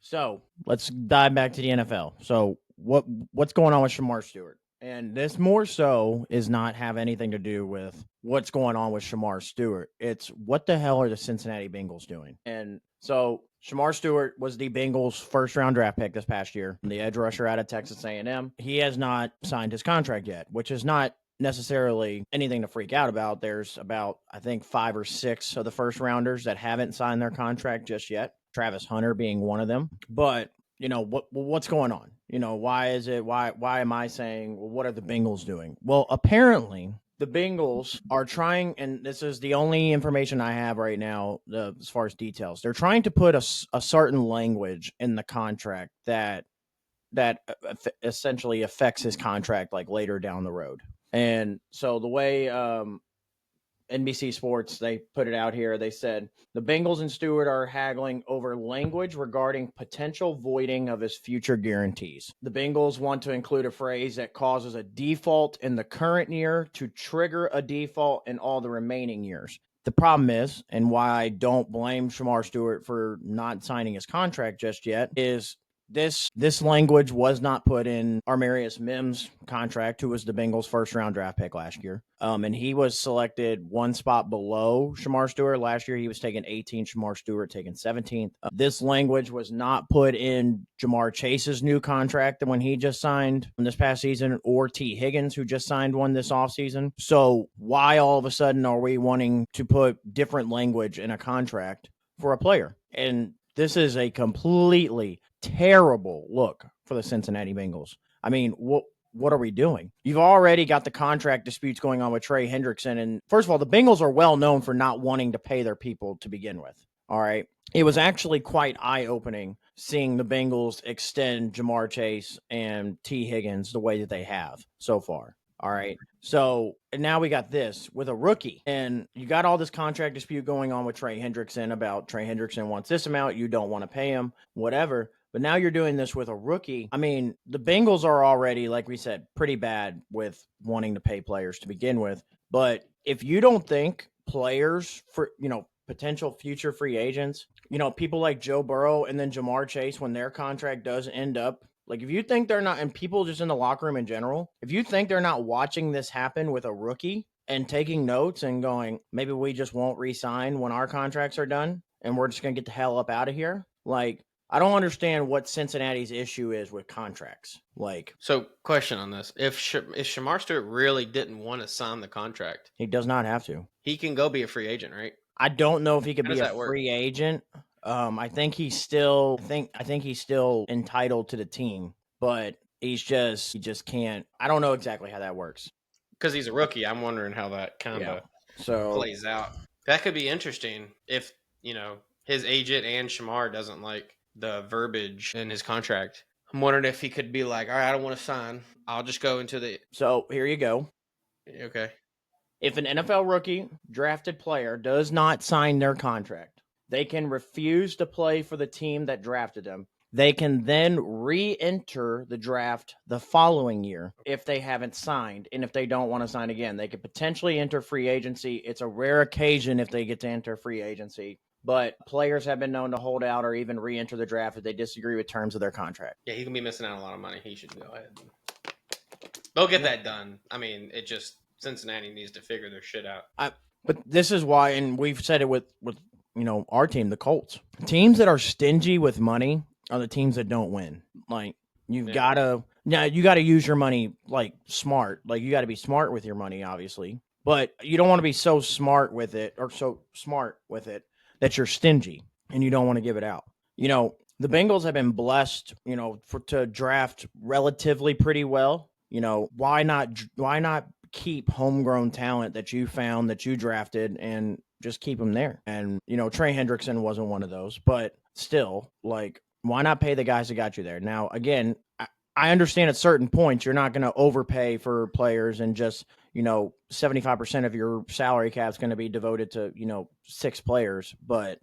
So let's dive back to the NFL. So what's going on with Shemar Stewart? And this more so is not have anything to do with what's going on with Shemar Stewart. It's what the hell are the Cincinnati Bengals doing? And so Shemar Stewart was the Bengals' first-round draft pick this past year, the edge rusher out of Texas A&M. He has not signed his contract yet, which is not necessarily anything to freak out about. There's about, I think, 5 or 6 of the first-rounders that haven't signed their contract just yet. Travis Hunter being one of them. But what's going on? Why am I saying, well, what are the Bengals doing? Well, apparently the Bengals are trying, and this is the only information I have right now as far as details. They're trying to put a certain language in the contract that essentially affects his contract like later down the road. And so the way NBC Sports, they put it out here. They said the Bengals and Stewart are haggling over language regarding potential voiding of his future guarantees. The Bengals want to include a phrase that causes a default in the current year to trigger a default in all the remaining years. The problem is, and why I don't blame Shemar Stewart for not signing his contract just yet, is this language was not put in Armarius Mims' contract, who was the Bengals' first-round draft pick last year. And he was selected one spot below Shemar Stewart. Last year, he was taken 18th, Shemar Stewart taken 17th. This language was not put in Jamar Chase's new contract when he just signed this past season, or T. Higgins, who just signed one this offseason. So why all of a sudden are we wanting to put different language in a contract for a player? And this is a completely terrible look for the Cincinnati Bengals. I mean, what are we doing? You've already got the contract disputes going on with Trey Hendrickson. And first of all, the Bengals are well known for not wanting to pay their people to begin with. All right. It was actually quite eye-opening seeing the Bengals extend Jamar Chase and T. Higgins the way that they have so far. All right. So now we got this with a rookie, and you got all this contract dispute going on with Trey Hendrickson about Trey Hendrickson wants this amount. You don't want to pay him, whatever. But now you're doing this with a rookie. I mean, the Bengals are already, like we said, pretty bad with wanting to pay players to begin with. But if you don't think players for, potential future free agents, people like Joe Burrow and then Jamar Chase, when their contract does end up, like if you think they're not, and people just in the locker room in general, if you think they're not watching this happen with a rookie and taking notes and going, maybe we just won't re-sign when our contracts are done and we're just going to get the hell up out of here. Like, I don't understand what Cincinnati's issue is with contracts. So question on this. If Shemar Stewart really didn't want to sign the contract, he does not have to. He can go be a free agent, right? I don't know if he could be a free agent. I think he's still entitled to the team, but he just can't. I don't know exactly how that works. Because he's a rookie, I'm wondering how that kind of plays out. That could be interesting if, his agent and Shemar doesn't like the verbiage in his contract. I'm wondering if he could be like, all right, I don't want to sign. I'll just go into the... So here you go. Okay. If an NFL rookie drafted player does not sign their contract, they can refuse to play for the team that drafted them. They can then re-enter the draft the following year if they haven't signed. And if they don't want to sign again, they could potentially enter free agency. It's a rare occasion if they get to enter free agency. But players have been known to hold out or even re-enter the draft if they disagree with terms of their contract. Yeah, he's going to be missing out on a lot of money. He should go ahead. They'll get that done. I mean, Cincinnati needs to figure their shit out. But this is why, and we've said it with our team, the Colts. Teams that are stingy with money are the teams that don't win. Like, you got to use your money like smart. Like, you got to be smart with your money, obviously. But you don't want to be so smart with it that you're stingy and you don't want to give it out. The Bengals have been blessed, to draft relatively pretty well. Why not keep homegrown talent that you found, that you drafted, and just keep them there? And, Trey Hendrickson wasn't one of those, but still, like, why not pay the guys that got you there? Now, again, I understand at certain points you're not going to overpay for players and just, 75% of your salary cap is going to be devoted to, 6 players. But at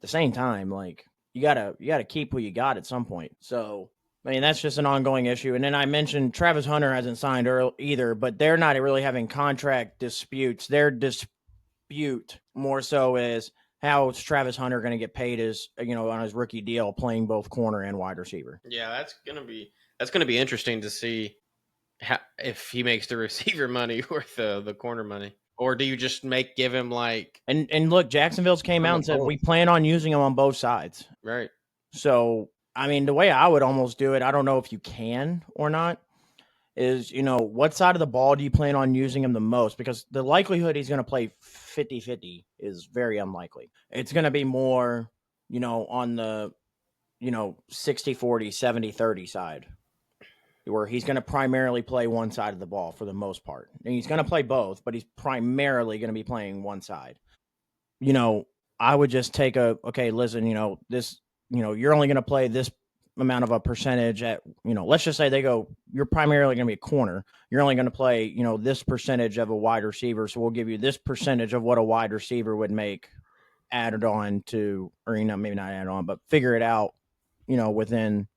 the same time, like, you gotta keep who you got at some point. So, I mean, that's just an ongoing issue. And then I mentioned Travis Hunter hasn't signed either, but they're not really having contract disputes. Their dispute more so is, how is Travis Hunter going to get paid on his rookie deal playing both corner and wide receiver? Yeah, that's gonna be interesting to see if he makes the receiver money or the corner money, or do you just give him like and look, Jacksonville's came out and said we plan on using him on both sides, right? So I mean, the way I would almost do it, I don't know if you can or not, is, what side of the ball do you plan on using him the most? Because the likelihood he's going to play 50-50 is very unlikely. It's going to be more, on the, 60-40, 70-30 side, where he's going to primarily play one side of the ball for the most part. And he's going to play both, but he's primarily going to be playing one side. I would just take okay, listen, this, you're only going to play this amount of a percentage at, let's just say they go, you're primarily going to be a corner. You're only going to play, this percentage of a wide receiver. So we'll give you this percentage of what a wide receiver would make added on to, or, maybe not added on, but figure it out, within,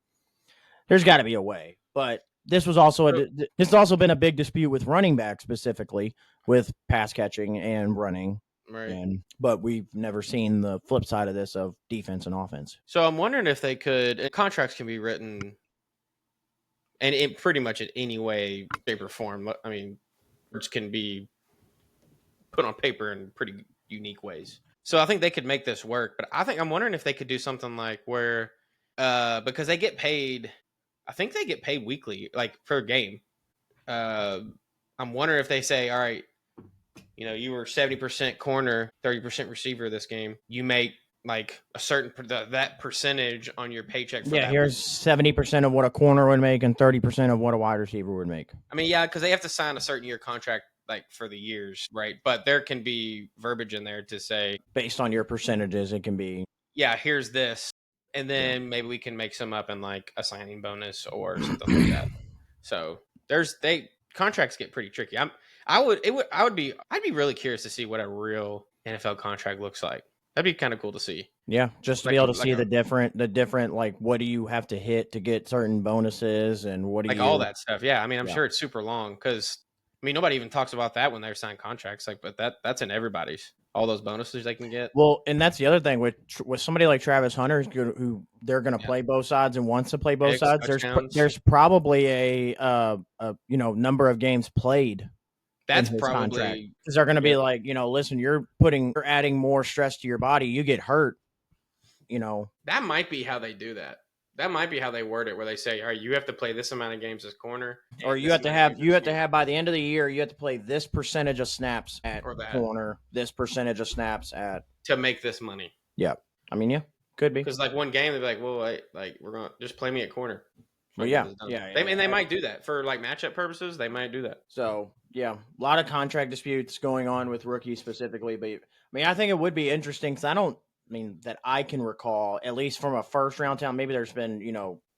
there's got to be a way. But this was also, this has also been a big dispute with running back specifically with pass catching and running. Right. But we've never seen the flip side of this of defense and offense. So I'm wondering if they could, contracts can be written and in pretty much in any way, shape, or form. I mean, words can be put on paper in pretty unique ways. So I think they could make this work. But I'm wondering if they could do something like where, because they get paid, I think they get paid weekly, like per game. I'm wondering if they say, all right, you were 70% corner, 30% receiver this game. You make like a certain that percentage on your paycheck. For that here's 70% of what a corner would make and 30% of what a wide receiver would make. I mean, yeah, because they have to sign a certain year contract like for the years, right? But there can be verbiage in there to say based on your percentages, it can be. Yeah, here's this, and then maybe we can make some up in like a signing bonus or something like that. So contracts get pretty tricky. I'd be really curious to see what a real NFL contract looks like. That'd be kind of cool to see. Yeah, just to be able to see the different, like, what do you have to hit to get certain bonuses and what do you all that stuff. Yeah, I mean, I'm sure it's super long because nobody even talks about that when they're signing contracts. Like, but that's in everybody's. All those bonuses they can get. Well, and that's the other thing with somebody like Travis Hunter, who they're going to play both sides and wants to play both sides. There's probably a number of games played. That's probably because they're going to be like, listen, you're adding more stress to your body. You get hurt. That might be how they do that. That might be how they word it, where they say, all right, you have to play this amount of games as corner. Or you have to have by the end of the year, you have to play this percentage of snaps at corner, this percentage of snaps at. To make this money. Yeah. I mean, yeah, could be. Because like one game, they'd be like, well, we're going to just play me at corner. Well, They might do that for like matchup purposes. They might do that. So, yeah, a lot of contract disputes going on with rookies specifically. But I think it would be interesting because that I can recall, at least from a first round town, maybe there's been,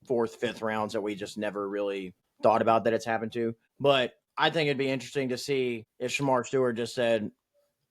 fourth, fifth rounds that we just never really thought about that it's happened to. But I think it'd be interesting to see if Shemar Stewart just said,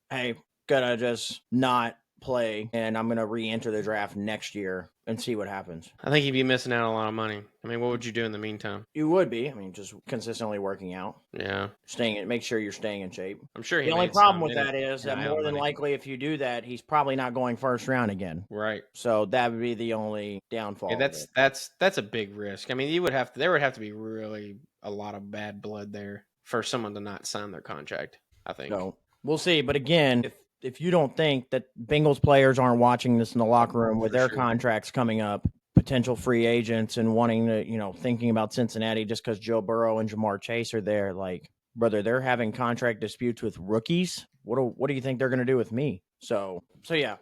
hey, gotta just not play and I'm going to re-enter the draft next year and see what happens. I think you'd be missing out on a lot of money. What would you do in the meantime? You would be. Just consistently working out. Yeah. Make sure you're staying in shape. I'm sure the only problem with that is that more than likely if you do that, he's probably not going first round again. Right. So that would be the only downfall. Yeah, that's a big risk. There would have to be really a lot of bad blood there for someone to not sign their contract, I think. So we'll see. But again, if you don't think that Bengals players aren't watching this in the locker room with their contracts coming up, potential free agents and wanting to, thinking about Cincinnati just because Joe Burrow and Jamar Chase are there, like, brother, they're having contract disputes with rookies. What do you think they're going to do with me? So yeah,